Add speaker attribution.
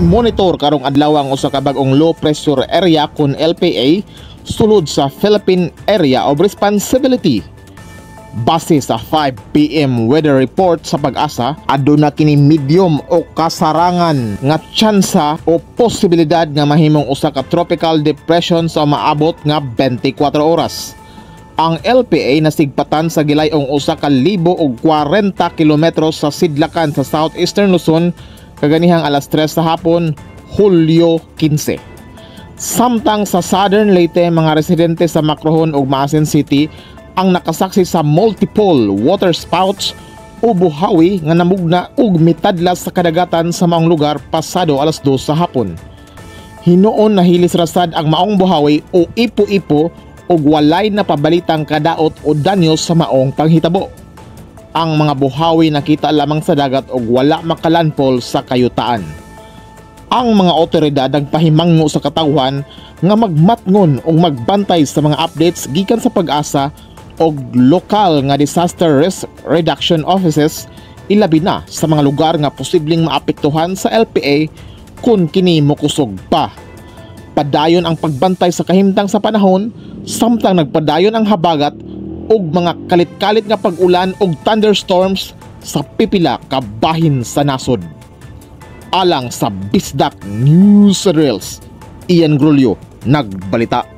Speaker 1: gimonitor karong adlaw ang usa ka bag-ong low pressure area kun LPA sulod sa Philippine Area of Responsibility. Base sa 5 PM weather report sa Pag-asa, aduna kini medium o kasarangan nga tsansa o posibilidad nga mahimong usa ka tropical depression sa maabot nga 24 oras. Ang LPA nasigpatan sa gilayong usa ka 1,040 kilometros sa sidlakan sa southeastern Luzon kaganihang alas 3 sa hapon, Hulyo 15. Samtang sa Southern Leyte, mga residente sa Macrohon ug Maasin City ang nakasaksi sa multiple water spouts o buhawi nga namugna ug mitadlas sa kadagatan sa maong lugar pasado alas 2 sa hapon. Hinuon nahilis rasad ang maong buhawi o ipo-ipo ug walay na pabalitang kadaot o danyos sa maong panghitabo. Ang mga buhawi nakita lamang sa dagat ug wala makalandfall sa kayutaan. Ang mga otoridad nagpahimangno sa katawhan nga magmatngon o magbantay sa mga updates gikan sa Pag-asa o lokal nga disaster risk reduction offices, ilabi na sa mga lugar nga posibleng maapektuhan sa LPA kung kini mokusog pa. Padayon ang pagbantay sa kahimtang sa panahon, samtang nagpadayon ang habagat ug mga kalit-kalit nga pag-ulan ug thunderstorms sa pipila ka bahin sa nasod. Alang sa Bisdak News Reels, Ian Grulyo nagbalita.